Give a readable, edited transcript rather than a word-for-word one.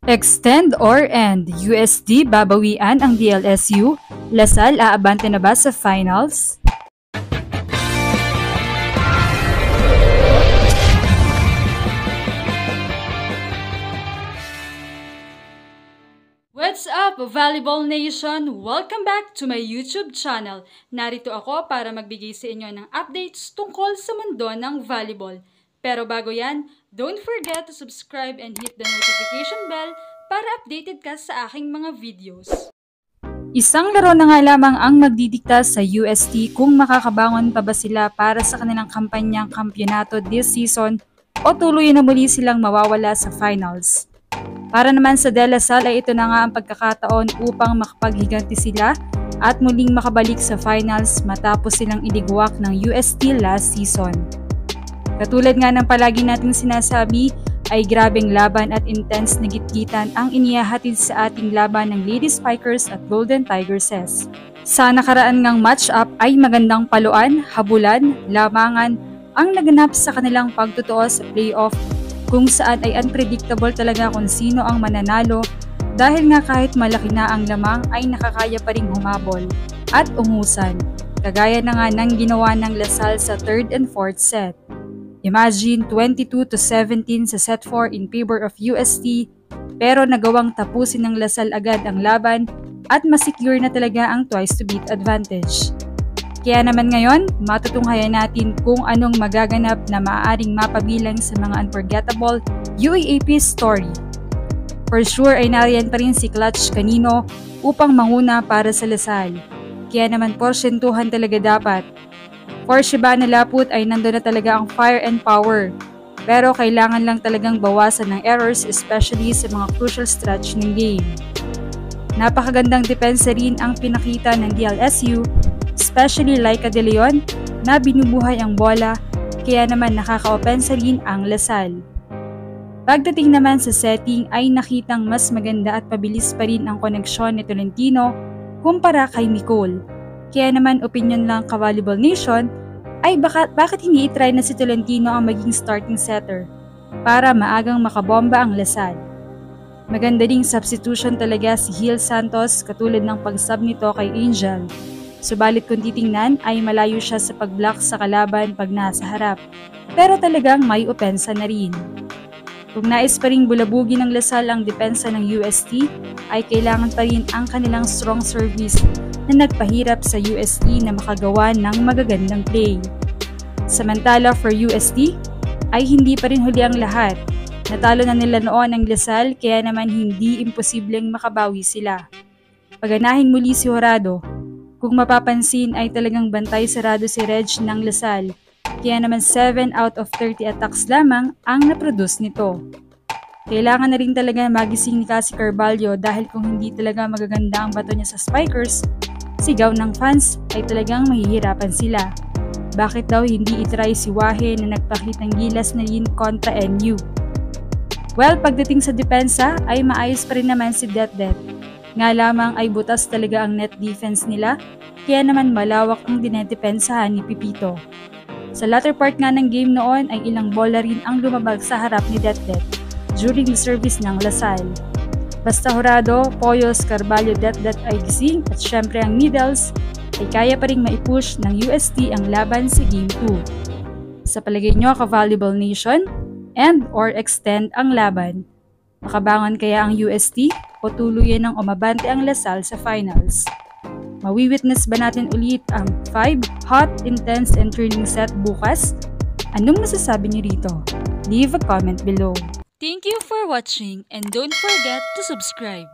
Extend or end, UST babawian ang DLSU, Lasal aabante na ba sa finals? What's up, Volleyball Nation? Welcome back to my YouTube channel. Narito ako para magbigay sa inyo ng updates tungkol sa mundo ng volleyball. Pero bago yan, don't forget to subscribe and hit the notification bell para updated ka sa aking mga videos. Isang laro na nga lamang ang magdidikta sa UST kung makakabangon pa ba sila para sa kanilang kampanyang kampyonato this season o tuluyan na muli silang mawawala sa finals. Para naman sa De La Salle ay ito na nga ang pagkakataon upang makapaghiganti sila at muling makabalik sa finals matapos silang iligwak ng UST last season. Katulad nga ng palagi nating sinasabi ay grabeng laban at intense na gitgitan ang inihahatid sa ating laban ng Lady Spikers at Golden Tigresses. Sa nakaraan ngang match-up ay magandang paluan, habulan, lamangan ang naganap sa kanilang pagtotoo sa playoff kung saan ay unpredictable talaga kung sino ang mananalo dahil nga kahit malaki na ang lamang ay nakakaya pa ring humabol at umusan, kagaya na nga ng ginawa ng Lasal sa 3rd and 4th set. Imagine 22-17 sa set 4 in favor of UST pero nagawang tapusin ng Lasal agad ang laban at masecure na talaga ang twice to beat advantage. Kaya naman ngayon, matutunghayan natin kung anong magaganap na maaaring mapabilang sa mga unforgettable UAAP story. For sure ay nariyan pa rin si Clutch Canino upang manguna para sa Lasal. Kaya naman porsyentuhan talaga dapat. For Shibana Laput ay nandun na talaga ang fire and power. Pero kailangan lang talagang bawasan ng errors especially sa mga crucial stretch ng game. Napakagandang depensa rin ang pinakita ng DLSU, especially Laika De Leon na binubuhay ang bola, kaya naman nakaka-opensa rin ang Lasal. Pagdating naman sa setting ay nakitang mas maganda at pabilis pa rin ang koneksyon ni Tolentino kumpara kay Nicole. Kaya naman opinion lang ka Volleyball Nation ay bakit hindi itry na si Tolentino ang maging starting setter para maagang makabomba ang Lasal. Maganda ding substitution talaga si Hill Santos katulad ng pag-sub nito kay Angel. Subalit kung titingnan ay malayo siya sa pag-block sa kalaban pag nasa harap. Pero talagang may opensa na rin. Kung nais pa ring bulabugin ng Lasal ang depensa ng UST, ay kailangan pa rin ang kanilang strong service na nagpahirap sa UST na makagawa ng magagandang play. Samantala for UST, ay hindi pa rin huli ang lahat. Natalo na nila noon ang Lasal kaya naman hindi imposibleng makabawi sila. Paganahin muli si Horado. Kung mapapansin ay talagang bantay sarado si Reg ng Lasal, kaya naman 7 out of 30 attacks lamang ang naproduce nito. Kailangan na rin talaga magising ni Cassie Carvalho dahil kung hindi talaga magaganda ang bato niya sa Spikers, sigaw ng fans ay talagang mahihirapan sila. Bakit daw hindi itry si Wahe na nagpakitang gilas na rin kontra NU? Well, pagdating sa depensa ay maayos pa rin naman si Det. Nga lamang ay butas talaga ang net defense nila, kaya naman malawak ang dinedepensahan ni Pipito. Sa latter part nga ng game noon ay ilang bola rin ang lumabag sa harap ni Det during the service ng Lasal. Basta Horado, Poyos, Carvalho, Det ay gising at syempre ang middles ay kaya pa rin maipush ng UST ang laban sa Game 2. Sa palagay nyo ka-Volleyball Nation, end or extend ang laban? Makabangon kaya ang UST o tuluyan ng umabante ang Lasal sa finals? Mawi-witness ba natin ulit ang 5 hot, intense, and thrilling set bukas? Anong masasabi niyo rito? Leave a comment below. Thank you for watching and don't forget to subscribe.